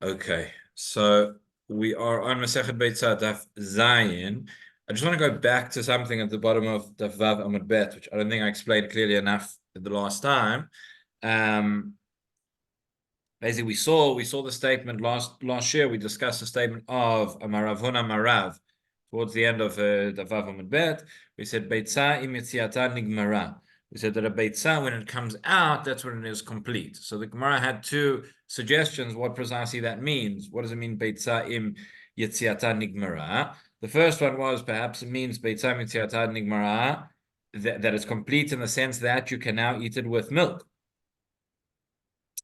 Okay, so we are on Masechet Beitzah Daf Zayin. I just want to go back to something at the bottom of Daf Vav Amud Bet, which I don't think I explained clearly enough the last time. Um, Basically, we saw the statement last year. We discussed the statement of Amarav Huna Marav towards the end of Daf Vav Amud Bet. We said Beitzah im yetziata nigmara. We said that a Beitzah, when it comes out, that's when it is complete. So the Gemara had two suggestions what precisely that means. What does it mean, Beitzah im yetziata nigmara? The first one was perhaps it means Beitzah im yetziata nigmara, that it's complete in the sense that you can now eat it with milk.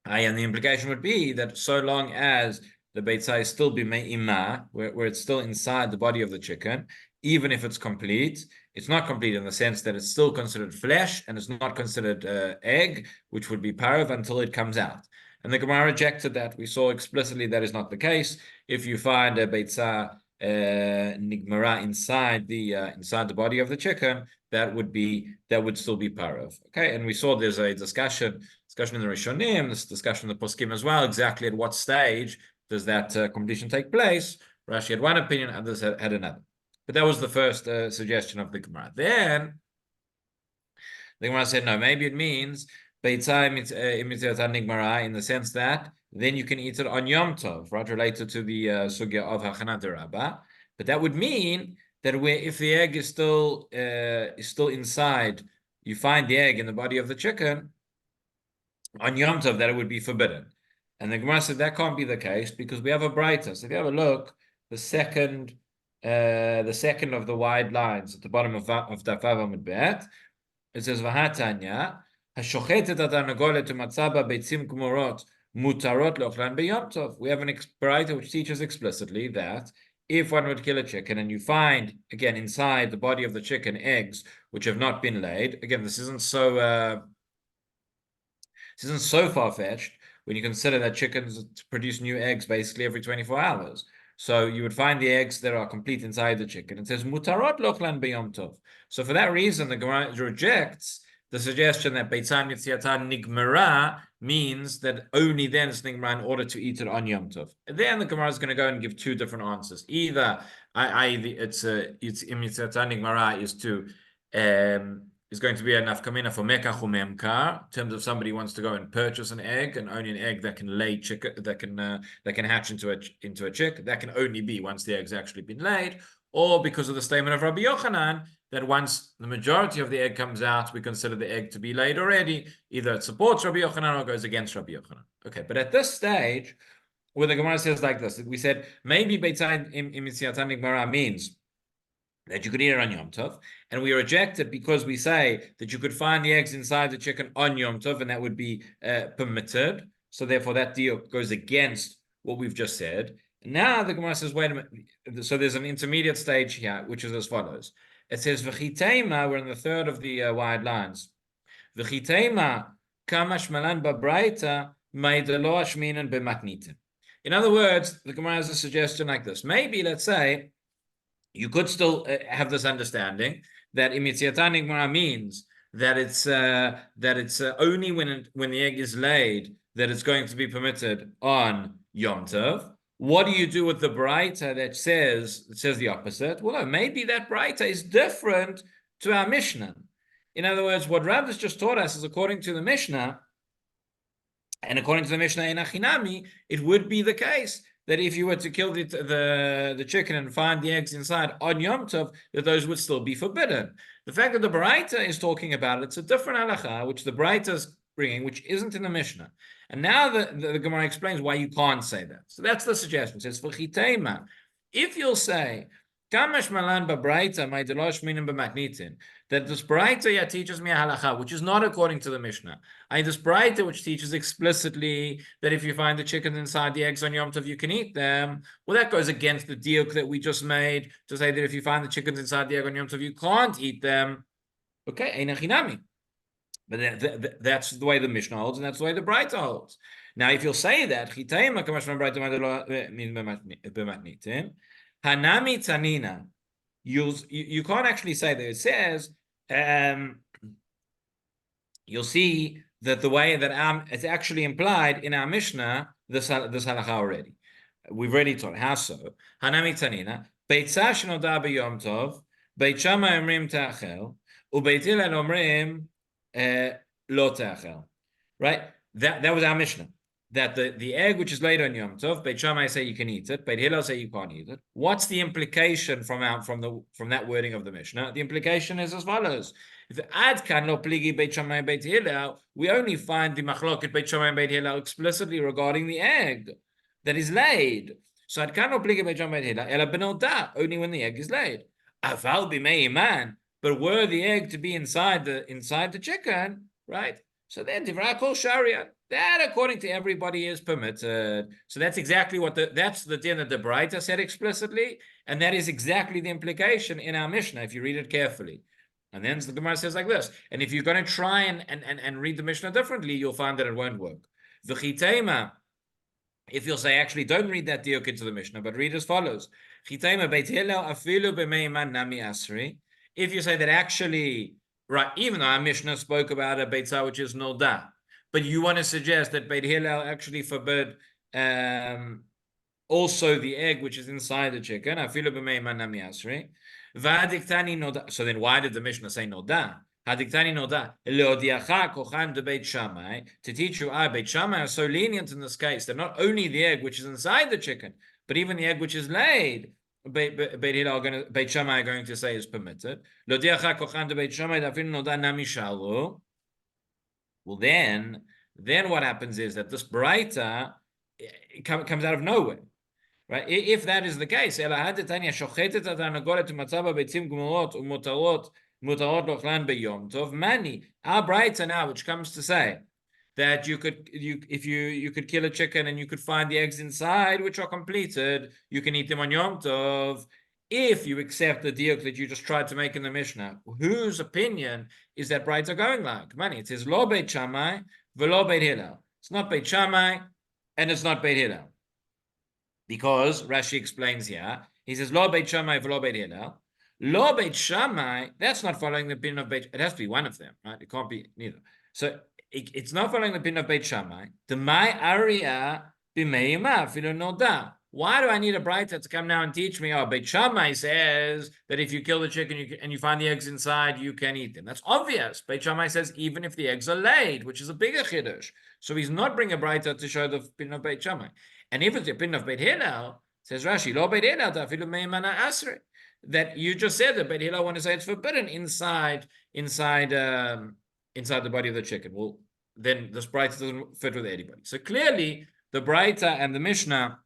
And the implication would be that so long as the Beitzah is still bime'imah, where it's still inside the body of the chicken, even if it's complete, it's not complete in the sense that it's still considered flesh and it's not considered egg, which would be parv until it comes out. And the Gemara rejected that. We saw explicitly that is not the case. If you find a Beitzah nigmara inside the body of the chicken, that would still be parv. Okay, and we saw there's a discussion in the Rishonim, this discussion in the Poskim as well, exactly at what stage does that completion take place. Rashi had one opinion, others had another. But that was the first suggestion of the Gemara. Then the Gemara said, no, maybe it means Beitzah nigmara in the sense that then you can eat it on Yom Tov, right, related to the sugya of Hachanat Rabbah. But that would mean that if the egg is still inside, you find the egg in the body of the chicken on Yom Tov, that it would be forbidden. And the Gemara said that can't be the case because we have a Beitzah. So if you have a look, the second of the wide lines at the bottom of Daf Vav Amud Bet, it says V'hatanya hashochetet atanagolet umatzaba beitzim gmurot mutarot leochlan b'yom tov. We have an Beitzah which teaches explicitly that if one would kill a chicken and you find again inside the body of the chicken eggs which have not been laid, again this isn't so far-fetched when you consider that chickens produce new eggs basically every 24 hours. So you would find the eggs that are complete inside the chicken. It says mutarot lochlan b'yom tov. So for that reason, the Gemara rejects the suggestion that Beitzah yetziata nigmara means that only then it's nigmara in order to eat it on Yom Tov. And then the Gemara is going to go and give two different answers. Either it's yetziata nigmara is going to be enough kamina for mekach or memkar, in terms of somebody wants to go and purchase an egg, and only an egg that can lay chicken, that can hatch into a chick, that can only be once the egg's actually been laid, or because of the statement of Rabbi Yochanan that once the majority of the egg comes out, we consider the egg to be laid already. Either it supports Rabbi Yochanan or goes against Rabbi Yochanan. Okay, but at this stage, where the Gemara says like this, we said maybe Beitzah im yetziata nigmara means that you could eat it on Yom Tov, and we reject it because we say that you could find the eggs inside the chicken on Yom Tov, and that would be permitted. So therefore, that deal goes against what we've just said. And now the Gemara says, wait a minute. So there's an intermediate stage here, which is as follows. It says, "V'chiteima." We're in the third of the wide lines. V'chiteima kamash malan b'braita ma'idelo ashminan b'matnitin. In other words, the Gemara has a suggestion like this. Maybe, let's say, you could still have this understanding that im yetziata nigmara means that it's only when the egg is laid that it's going to be permitted on Yom Tov. What do you do with the Beitzah that says the opposite? Well, no, maybe that Beitzah is different to our Mishnah. In other words, what Rav has just taught us is according to the Mishnah, and according to the Mishnah in Achinami, it would be the case that if you were to kill the chicken and find the eggs inside on Yom Tov, that those would still be forbidden. The fact that the Beitzah is talking about it's a different halacha, which the Beitzah is bringing, which isn't in the Mishnah. And now the Gemara explains why you can't say that. So that's the suggestion. It says, V'chiteima. If you'll say, Kamash malan b'Beitzah ma'idelo ashminan b'matnitin, that this Beitzah teaches me a halacha, which is not according to the Mishnah. This Beitzah which teaches explicitly that if you find the chickens inside the eggs on Yom Tov, you can eat them. Well, that goes against the deal that we just made to say that if you find the chickens inside the egg on Yom Tov, you can't eat them. Okay, ein achinami. But that's the way the Mishnah holds, and that's the way the Beitzah holds. Now, if you'll say that, Chiteima kamash malan b'Beitzah b'matnitin, Hanami Tanina, you can't actually say that. It says, you'll see that the way that it's actually implied in our Mishnah, this halacha already. We've already taught. How so? Hanami Tanina. Beitzah shenoda b'yom tov. Beit Shammai omrim ta'achel. Ubeit Hillel omrim lo ta'achel. Right? That was our Mishnah. That the egg which is laid on Yom Tov, Beit Shammai say you can eat it, Beit Hillel say you can't eat it. What's the implication from that wording of the Mishnah? The implication is as follows: if ad kan lo pligi Beit Shammai Beit Hillel, we only find the machloket Beit Shammai Beit Hillel explicitly regarding the egg that is laid. So ad kan lo pligi Beit Shammai Beit Hillel ela benoda, only when the egg is laid. Aval b'mei iman, but were the egg to be inside the chicken, right? So then Divrei Kol Sharia, that according to everybody is permitted. So that's exactly that's the din that the Beitzah said explicitly, and that is exactly the implication in our Mishnah if you read it carefully. And then the Gemara says like this, and if you're going to try and read the Mishnah differently, you'll find that it won't work. V'chitema, if you'll say, actually, don't read that diuk into the Mishnah, but read as follows. Chitema Beit Hillel afilu b'mei iman nami asri. If you say that actually, right, even though our Mishnah spoke about a Beitzah which is noda, but you want to suggest that Beit Hillel actually forbid also the egg which is inside the chicken. Afilu b'mei iman nami asri. V'adiktani noda. So then why did the Mishnah say noda? Hadiktani noda leodiacha kochan de Beit Shammai, to teach you, Beit Shammai are so lenient in this case that not only the egg which is inside the chicken, but even the egg which is laid, Beit Shammai are going to say is permitted. Leodiacha kochan de Beit Shammai dafil noda nami shalu. Well, then what happens is that this Beitzah comes out of nowhere. Right? If that is the case, our Beitzah now, which comes to say that you could kill a chicken and you could find the eggs inside, which are completed, you can eat them on Yom Tov. If you accept the diuk that you just tried to make in the Mishnah, whose opinion is that Beitzah going like? Money. It says lo Beit Shammai v'lo Beit Hillel. It's not Beit Shammai and it's not Beit Hillel. Because Rashi explains here, he says lo Beit Shammai v'lo Beit Hillel. Lo Beit Shammai, that's not following the opinion of Beit. It has to be one of them, right? It can't be neither. So it's not following the opinion of Beit Shammai. The my area b'meima filo noda. Why do I need a Beitzah to come now and teach me? Oh, Beit Shammai says that if you kill the chicken and you find the eggs inside, you can eat them. That's obvious. Beit Shammai says even if the eggs are laid, which is a bigger chiddush. So he's not bringing a Beitzah to show the opinion of Beit Shammai. And if it's the opinion of Beit Hillel, says Rashi, lo Beit Hillel tafilu meimana asri, that you just said that Beit Hillel want to say it's forbidden inside the body of the chicken. Well, then this Beitzah doesn't fit with anybody. So clearly, the Beitzah and the Mishnah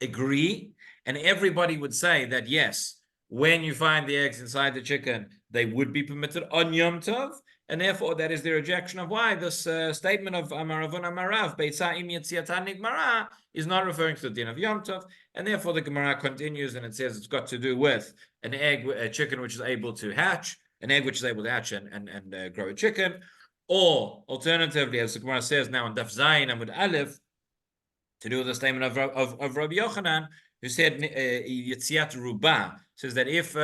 agree, and everybody would say that yes, when you find the eggs inside the chicken, they would be permitted on Yom Tov, and therefore that is the rejection of why this statement of Amaravun Amarav Beitzah im yetziatan nigmara is not referring to the din of Yom Tov, and therefore the Gemara continues and it says it's got to do with an egg, a chicken which is able to hatch, an egg which is able to hatch and grow a chicken, or alternatively, as the Gemara says now in Daf Zayin Amud Alef, to do with the statement of Rabbi Yochanan, who said Yetziat Ruba, says that if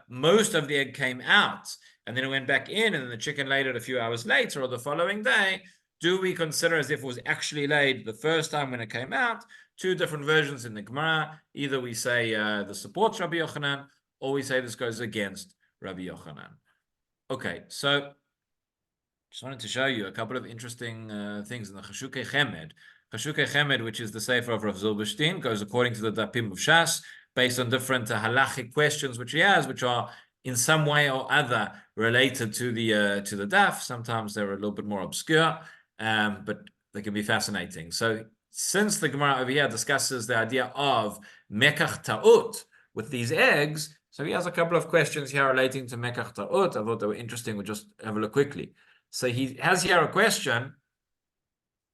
most of the egg came out and then it went back in and then the chicken laid it a few hours later or the following day, do we consider as if it was actually laid the first time when it came out? Two different versions in the Gemara. Either we say this supports Rabbi Yochanan, or we say this goes against Rabbi Yochanan. Okay, so just wanted to show you a couple of interesting things in the Chashukei Chemed. Chashukei Chemed, which is the Sefer of Rav Zilberstein, goes according to the Dapim of Shas, based on different halachic questions which he has, which are in some way or other related to the daf. Sometimes they're a little bit more obscure, but they can be fascinating. So since the Gemara over here discusses the idea of mekach ta'ut with these eggs, so he has a couple of questions here relating to mekach ta'ut. I thought they were interesting. We'll just have a look quickly. So he has here a question,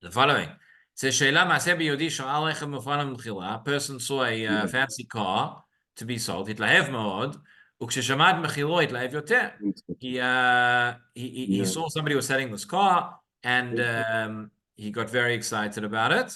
the following. A person saw a fancy car to be sold. He saw somebody was selling this car, and he got very excited about it.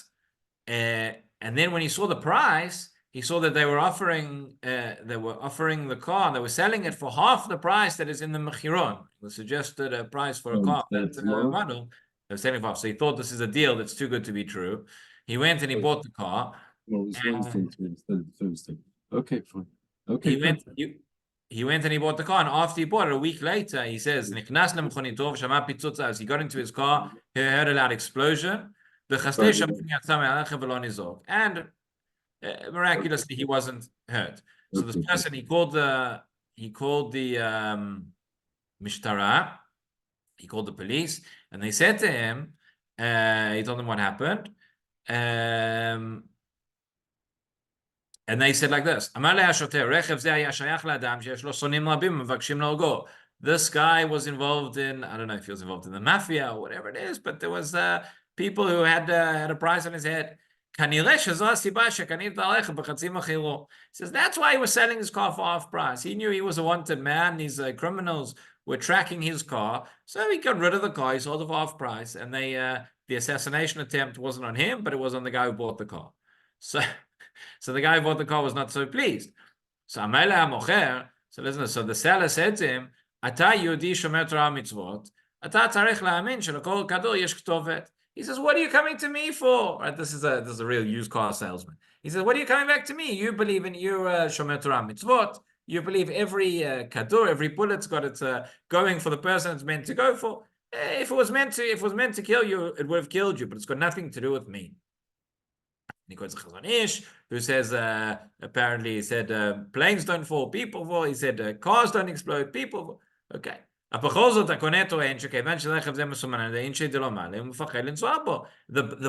And then when he saw the price, he saw that they were offering the car, and they were selling it for half the price that is in the mechiron, the suggested price for a car that model. They were selling for half. So he thought this is a deal that's too good to be true. He went and he bought the car. Well, it was Wednesday instead of Thursday. Okay, fine. Okay, he went and he bought the car, and after he bought it, a week later, he says, "Nichnas lemechonito v'shama pitzutza." As he got into his car, he heard a loud explosion. And miraculously, he wasn't hurt. So this person, he called the mishtara, he called the police, and they said to him, he told them what happened. And they said like this: this guy was involved in, I don't know if he was involved in the mafia or whatever it is, but there was people who had a price on his head. He says that's why he was selling his car for half price. He knew he was a wanted man. These criminals were tracking his car, so he got rid of the car. He sold it for half price, and the assassination attempt wasn't on him, but it was on the guy who bought the car. So the guy who bought the car was not so pleased. So listen. So the seller said to him, "Ata Yehudi shomer Torah mitzvot. Ata tzarich la'amin shelakol kador yesh ktovet." He says, "What are you coming to me for?" Right? This is a real used car salesman. He says, "What are you coming back to me? You believe in your shomer Torah mitzvot. You believe every kadur, every bullet's got its going for the person it's meant to go for. If it was meant to kill you, it would have killed you. But it's got nothing to do with me." He quotes Chazon Ish, who says, apparently he said, planes don't fall, people fall. He said, cars don't explode, people fall. Okay. The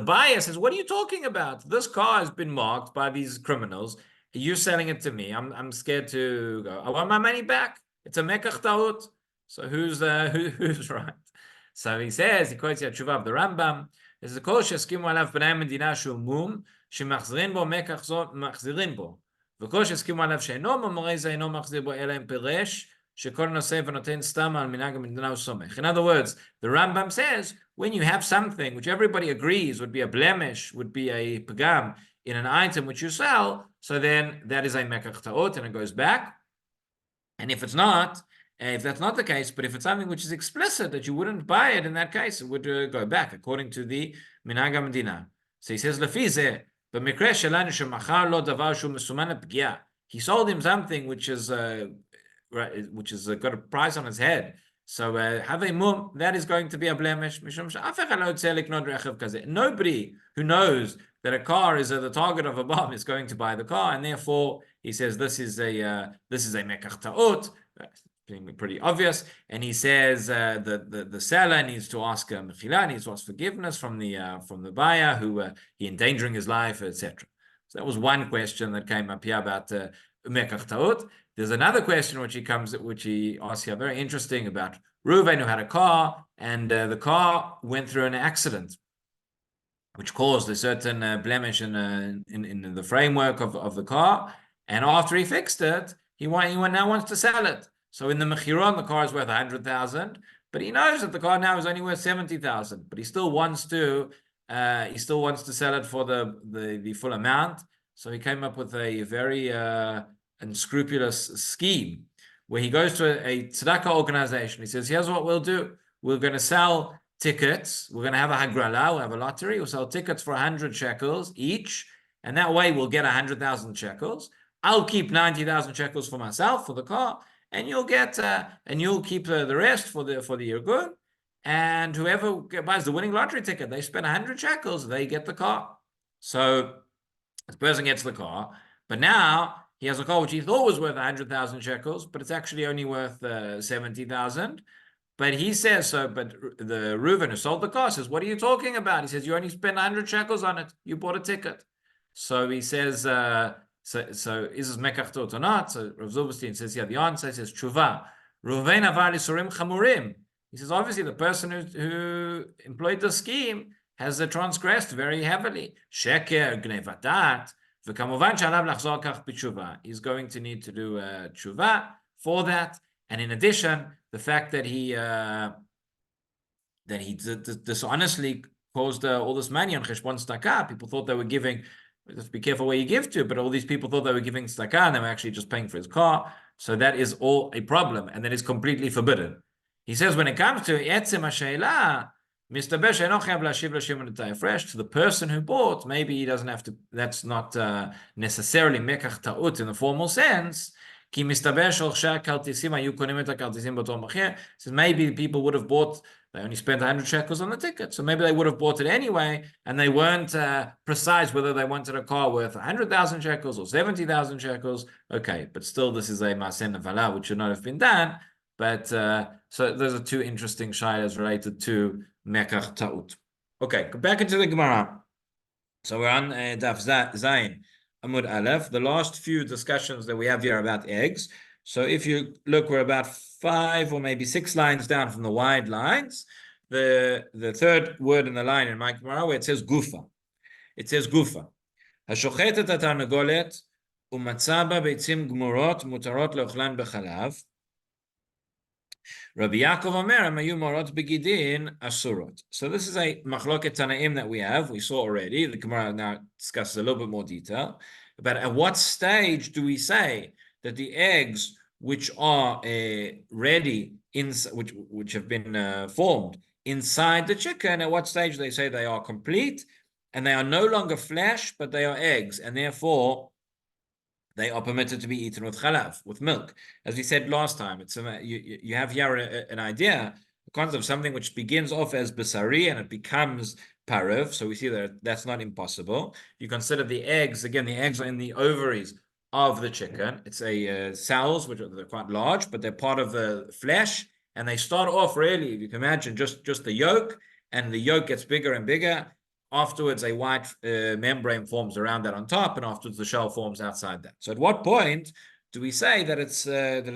buyer says, what are you talking about? This car has been marked by these criminals. You're selling it to me. I'm scared to go. I want my money back. It's a mekach ta'ut. So who's right? So he says, he quotes here Tshuva of the Rambam. This is a kol sheskimu alav b'nai medina shu mum שמחזירים בו מקח זאת מחזירים בו וכל שהסכימו עליו שאינו ממורה זה אינו מחזיר בו אלא אם פירש שכל נושא ונותן סתם על מנהג המדינה הוא סומך. In other words, the Rambam says when you have something which everybody agrees would be a blemish, would be a pagam in an item which you sell, so then that is a mekach ta'ot and it goes back. And if it's not, if that's not the case, but if it's something which is explicit that you wouldn't buy it, in that case it would go back according to the minhag המדינה. So he says לפי זה במקרה שלנו שמכר לו דבר שהוא מסומן לפגיעה, he sold him something which is got a price on his head. So have a mum, that is going to be a blemish. Nobody who knows that a car is the target of a bomb is going to buy the car, and therefore he says this is a mekach ta'ut, pretty obvious. And he says the seller needs to ask mechila, needs to ask forgiveness from the buyer who he endangering his life, etc. So that was one question that came up here about mekach ta'ut. There's another question which he asks here, very interesting, about Reuven who had a car, and the car went through an accident which caused a certain blemish in the framework of the car, and after he fixed it, he now wants to sell it. So in the mechiron, the car is worth 100,000, but he knows that the car now is only worth 70,000, but he still wants to sell it for the full amount. So he came up with a very unscrupulous scheme where he goes to a tzedakah organization. He says, here's what we'll do. We're going to sell tickets. We're going to have a hagrala. We'll have a lottery. We'll sell tickets for 100 shekels each. And that way we'll get 100,000 shekels. I'll keep 90,000 shekels for myself, for the car. And you'll keep the rest for the Irgun. And whoever buys the winning lottery ticket, they spend 100 shekels, they get the car. So the person gets the car, but now he has a car which he thought was worth 100,000 shekels, but it's actually only worth 70,000. But he says so. But the Reuven who sold the car says, "What are you talking about?" He says, "You only spent 100 shekels on it. You bought a ticket." So he says, "So is this mekach ta'ut or not?" So Rav Zilberstein says, "Yeah." The answer says, "Tshuva. Reuven avar isurim chamurim." He says, obviously, the person who employed the scheme has transgressed very heavily. Sheker gnevadat. He's going to need to do tshuva for that, and in addition, the fact that he dishonestly caused all this money on cheshbon tzedakah. People thought they were giving. Just be careful where you give to, but all these people thought they were giving tzedakah, and they were actually just paying for his car. So that is all a problem, and that is completely forbidden. He says when it comes to etzem hasheilah, To the person who bought, maybe he doesn't have to, that's not necessarily mekach ta'ut in the formal sense. So maybe people would have bought, they only spent 100 shekels on the ticket, so maybe they would have bought it anyway, and they weren't precise whether they wanted a car worth 100,000 shekels or 70,000 shekels. Okay, but still, this is a masen nevala, which should not have been done. But so those are two interesting shaylas related to mekach ta'ut. Okay, go back into the Gemara. So we're on Daf Zayin, Amud Alef. The last few discussions that we have here about eggs. So if you look, we're about 5 or maybe 6 lines down from the wide lines. The third word in the line in my Gemara where it says gufa. It says gufa. Hashochetet atarnagolet umatzaba beitzim gmurot mutarot leochlan bechalav. Rabbi Yaakov Omer Mayu Morot Begidin Asurot. So this is a machloket Tanaim that we have. We saw already. The Gemara now discusses a little bit more detail. But at what stage do we say that the eggs which are ready, which have been formed inside the chicken, at what stage they say they are complete and they are no longer flesh, but they are eggs, and therefore they are permitted to be eaten with chalav, with milk. As we said last time, it's you have here an idea, the concept of something which begins off as basari and it becomes parav. So we see that that's not impossible. You consider the eggs, again, the eggs are in the ovaries of the chicken. It's cells, which they're quite large, but they're part of the flesh. And they start off really, if you can imagine, just the yolk, and the yolk gets bigger and bigger. Afterwards, a white membrane forms around that on top, and afterwards the shell forms outside that. So at what point do we say that it's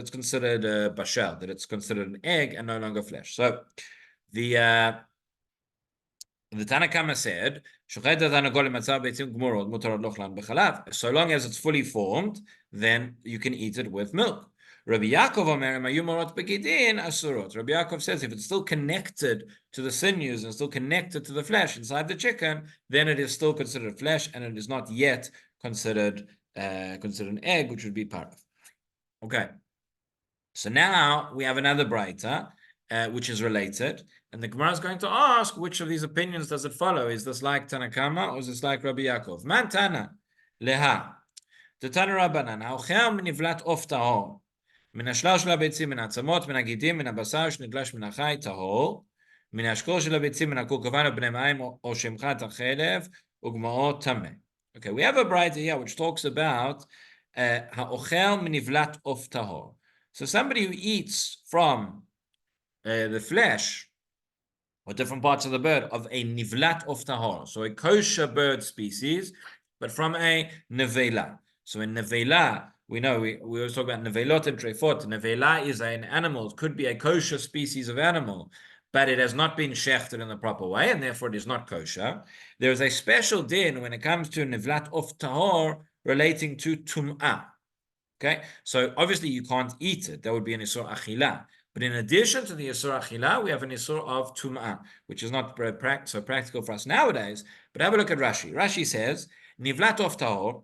considered bashel, that it's considered an egg and no longer flesh? So the Tanakama said, so long as it's fully formed, then you can eat it with milk. Rabbi Yaakov Omer Mayumorot Begidin Asurot. Rabbi Yaakov says if it's still connected to the sinews and still connected to the flesh inside the chicken, then it is still considered flesh and it is not yet considered an egg, which would be parav. Okay. So now we have another Beitzah, which is related, and the Gemara is going to ask which of these opinions does it follow? Is this like Tanakama or is this like Rabbi Yaakov? Man Tana Leha. The Tana Rabbanan Haucher Minivlat Of Tahor. מן השלל של הביצים, מן העצמות, מן הגידים, מן הבשר שנדלש מן החי, טהור. מן השקור של הביצים, מן הקורקובן ובני מים, או שמחת החלב, וגמרות טמא. Okay, we have a Beitzah here which talks about האוכל מנבלת עוף טהור. So somebody who eats from the flesh or different parts of the bird of a nivlat of tahor, so a kosher bird species, but from a nevela. So in nevela, we know, we always talk about nevelot and trefot. Nevela is an animal, it could be a kosher species of animal, but it has not been shechted in the proper way, and therefore it is not kosher. There is a special din when it comes to nivlat of tahor relating to tum'ah. Okay, so obviously you can't eat it. That would be an isur achila. But in addition to the isur achila, we have an isur of tum'ah, which is not so practical for us nowadays. But have a look at Rashi. Rashi says, nivlat of tahor,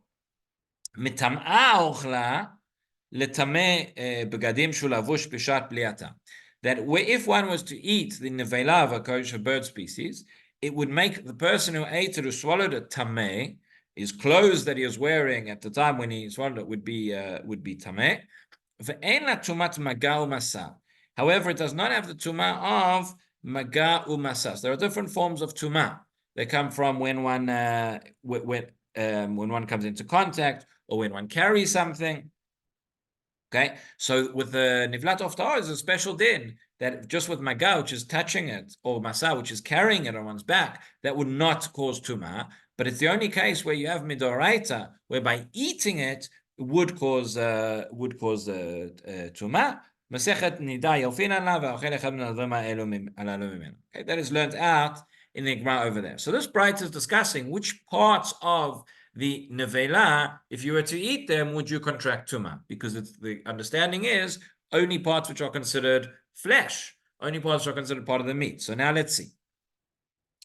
mitam'ah ochla letame begadim shulavush bishat pliata. That if one was to eat the nevela of a kosher bird species, it would make the person who ate it, who swallowed it, tameh. His clothes that he was wearing at the time when he swallowed it would be tameh. However, it does not have the tumah of maga umasas. There are different forms of tumah. They come from when one comes into contact or when one carries something. Okay, so with the nivlat of tahor is a special din that just with maga, which is touching it, or masa, which is carrying it on one's back, that would not cause tumah. But it's the only case where you have midoraita, whereby eating it would cause tumah. Masechet nida yelfin alav v'achel echad min adama elu. Okay, that is learned out in the Gemara over there. So this Beitzah is discussing which parts of the nevela, if you were to eat them, would you contract tumah? Because the understanding is only parts which are considered flesh, only parts which are considered part of the meat. So now let's see.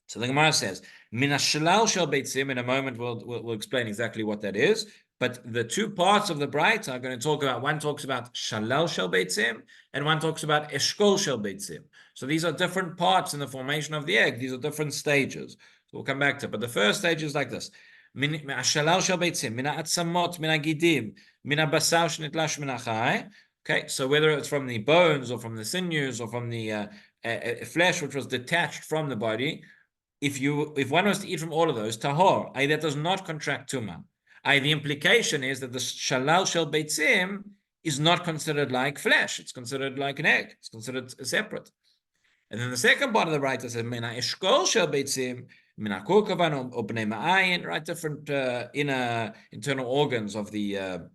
So the Gemara says, Min hashlal shel beitzim. In a moment, we'll explain exactly what that is. But the two parts of the Beitzah are going to talk about, one talks about Shalal Shel Beitzim, and one talks about Eshkol Shel Beitzim. So these are different parts in the formation of the egg. These are different stages. So we'll come back to it. But the first stage is like this. Shalal Shel Beitzim, Mina Atzamot, Mina Gidim, Mina Basar Shnitlash Mina Chai. Okay, so whether it's from the bones or from the sinews or from the flesh which was detached from the body, if one was to eat from all of those, tahor, that does not contract tumah. The implication is that the shalal shel beitzim is not considered like flesh. It's considered like an egg. It's considered separate. And then the second part of the Beitzah says, mina eshkol shel beitzim, mina kurkavan or bnei ma'ayin, right? Different inner internal organs of the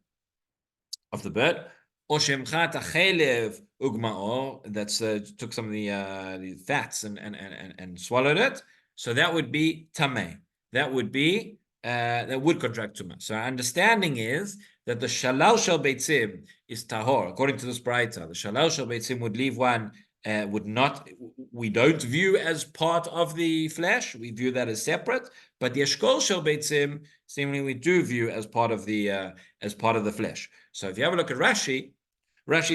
bird. Or shemchat achelev ugmaor, that's took some of the fats and swallowed it. So that would be tameh. That would be that would contract tumah. So our understanding is that the shalal shel beitzim is tahor. According to this Beitzah, the shalal shel beitzim would leave one, would not, we don't view as part of the flesh. We view that as separate. But the eshkol shel beitzim, seemingly we do view as part of the flesh. So if you have a look at Rashi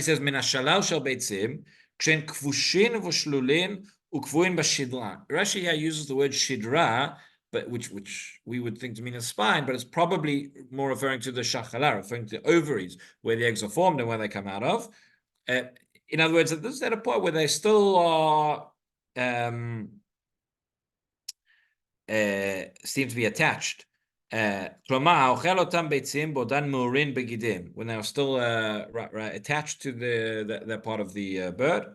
says min shalal shel beitzim kshen kvushin v'shlulin ukvuin b'shidra. Rashi here uses the word shidra, but which we would think to mean a spine, but it's probably more referring to the shachala, referring to the ovaries, where the eggs are formed and where they come out of. In other words, this is at a point where they still are seem to be attached. When they are still attached to the part of the bird.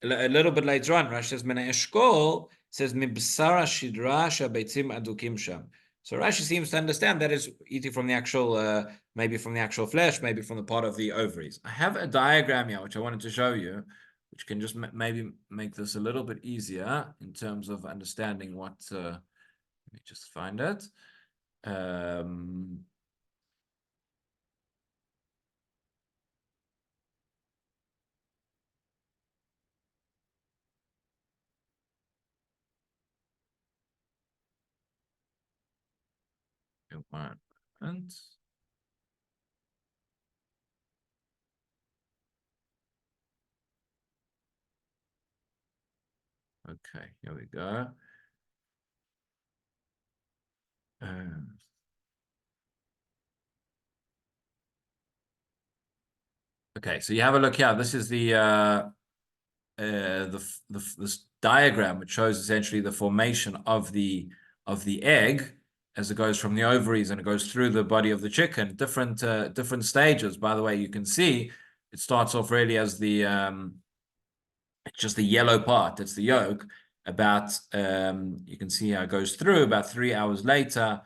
A little bit later on, Rashi says, "Mena eshkol," says mibsara shidra shabeitzim adukim sham. So Rashi seems to understand that is eating from the actual, maybe from the actual flesh, maybe from the part of the ovaries. I have a diagram here which I wanted to show you, which can just maybe make this a little bit easier in terms of understanding what. Let me just find it. And okay, here we go. Okay, so you have a look here. This is this diagram which shows essentially the formation of the egg as it goes from the ovaries and it goes through the body of the chicken. Different stages. By the way, you can see it starts off really as the just the yellow part. That's the yolk. About you can see how it goes through. About 3 hours later,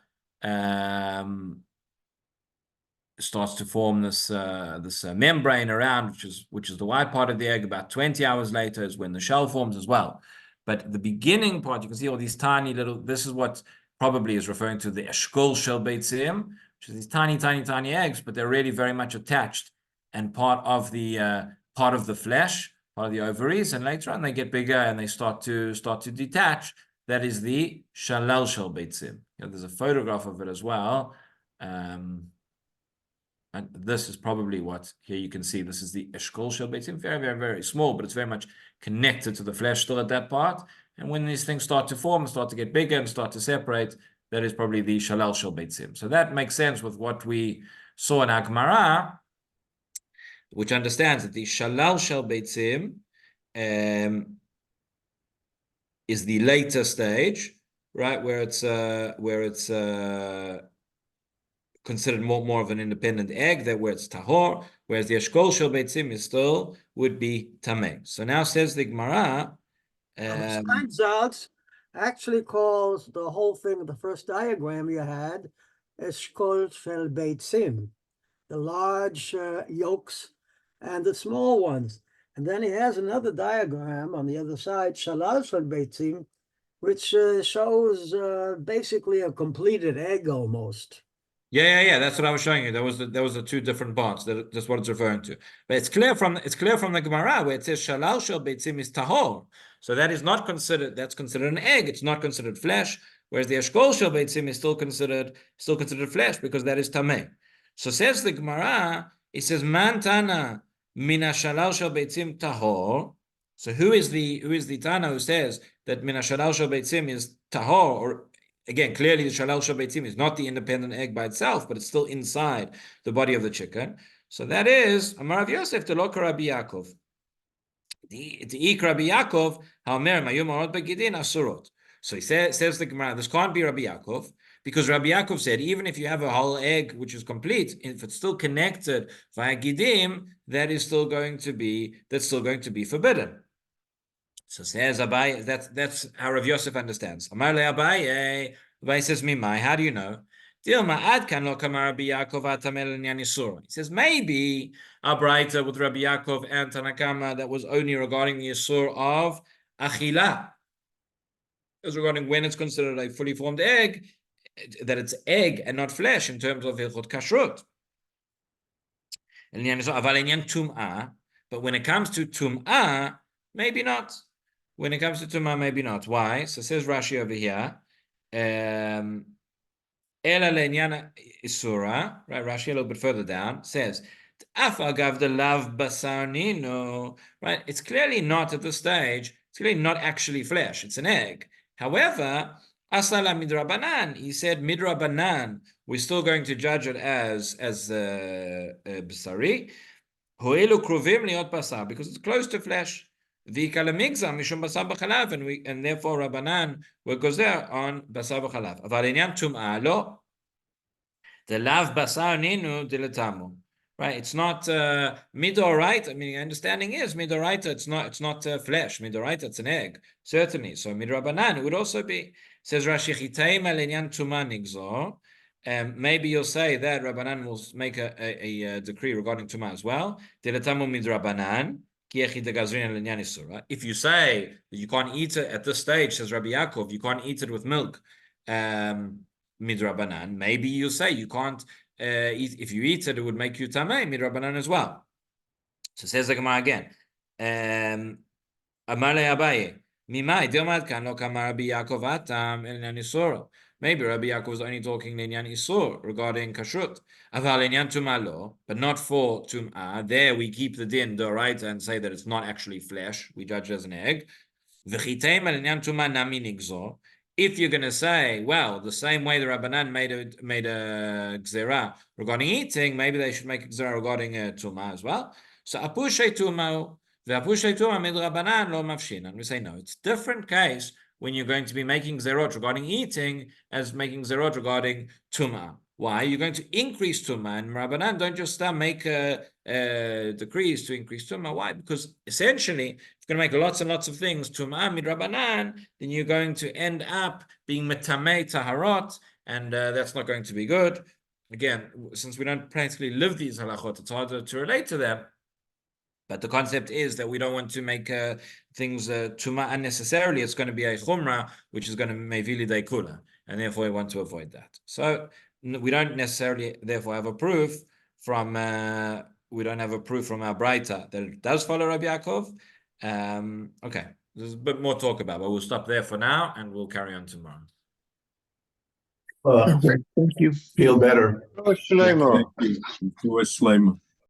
starts to form this membrane around, which is the white part of the egg. About 20 hours later is when the shell forms as well. But the beginning part, you can see all these tiny little. This is what probably is referring to the eshkol shel beitzim, which is these tiny eggs, but they're really very much attached and part of the flesh, part of the ovaries, and later on they get bigger and they start to detach. That is the shalal shel beitzim. There's a photograph of it as well. And this is probably what here you can see. This is the eshkol shel beitzim, very, very, very small, but it's very much connected to the flesh still at that part. And when these things start to form, start to get bigger and start to separate, that is probably the shalal shel beitzim. So that makes sense with what we saw in Gemara, which understands that the shalal shel beitzim is the later stage, right, where it's considered more of an independent egg, that where it's tahor, whereas the eshkol shel beitzim is still would be tameh. So now says the Gemara. Steinsaltz actually calls the whole thing, the first diagram you had, eshkol shel beitzim, the large yolks and the small ones. And then he has another diagram on the other side, shalal shel beitzim, which shows basically a completed egg almost. Yeah. That's what I was showing you. There was the two different parts. That's what it's referring to. But it's clear from the Gemara where it says shalal shel beitzim is tahor. So that is not considered. That's considered an egg. It's not considered flesh. Whereas the eshkol shel beitzim is still considered flesh because that is tameh. So says the Gemara, it says, Man Tana mina shalal shel beitzim tahor. So who is the Tana who says that mina shalal shel beitzim is tahor? Or again, clearly the shalal shel beitzim is not the independent egg by itself, but it's still inside the body of the chicken. So that is Amar Rav Yosef to Loka Rabbi Yaakov. The Rabbi Yaakov, Haomer Mayum Marot Begidin Asurot. So he says the Gemara, this can't be Rabbi Yaakov, because Rabbi Yaakov said, even if you have a whole egg which is complete, if it's still connected via Gidim, that's still going to be forbidden. So says Abai, that's how Rav Yosef understands. Amar le Abai, Abai says, Mimai, how do you know? He says, maybe a Beitzah with Rabbi Yaakov and Tanakama that was only regarding the Yisur of Achila. It was regarding when it's considered a fully formed egg, that it's egg and not flesh in terms of Hilchot Kashrut. But when it comes to Tum'ah, maybe not. When it comes to Tum'ah, maybe not. Why? So says Rashi over here, Ela le'inyan isura, right? Rashi a little bit further down says, "Afagav the lav basar nino." Right? It's clearly not at this stage. It's clearly not actually flesh. It's an egg. However, asala midrabanan. He said midrabanan. We're still going to judge it as basari. Hoelu kruvim liot basar because it's close to flesh. And therefore Rabbanan will go there on basar v'chalav. Aval inyan tum'ah lo. The lav basar ninu dilatamu. Right? It's not midoraita. I mean, understanding is midoraita. It's not flesh. Midoraita, it's an egg, certainly. So midrabanan it would also be. Says Rashi chitaim al inyan tum'ah nigzor. Maybe you'll say that Rabbanan will make a decree regarding tum'ah as well. Dilatamu midrabanan. If you say that you can't eat it at this stage, says Rabbi Yaakov, you can't eat it with milk, midrabanan. Maybe you say you can't eat. If you eat it, it would make you tamei midrabanan as well. So says the Gemara again. Amar le Abaye, mimai dilmad kan lo kamar Rabbi Yaakov atam en anisura. Maybe Rabbi Yaakov was only talking Linyan Isur regarding Kashrut. Aval Linyan Tum'ah lo, but not for Tum'ah. There we keep the din d'oraita and say that it's not actually flesh. We judge it as an egg. V'chiteim Linyan Tum'ah nami nigzor. If you're going to say, well, the same way the Rabbanan made a gzera regarding eating, maybe they should make a gzera regarding Tum'ah as well. So Apushay Tum'ah, V'apushay Tum'ah mid Rabbanan lo mafshin. And we say, no, it's a different case when you're going to be making zerot regarding eating as making zerot regarding tum'ah. Why? You're going to increase tum'ah, and Rabbanan don't just make decrees to increase tum'ah. Why? Because essentially, if you're going to make lots and lots of things tum'ah mid Rabbanan, then you're going to end up being metamei taharot, and that's not going to be good. Again, since we don't practically live these halachot, it's harder to relate to them. But the concept is that we don't want to make things tumah unnecessarily. It's going to be a chumrah, which is going to mevili deikula, and therefore we want to avoid that. So we don't necessarily, therefore, have a proof from our Beitzah that it does follow Rabbi Yaakov. Okay, there's a bit more talk about, but we'll stop there for now, and we'll carry on tomorrow. Thank you. Feel better. Shleimo.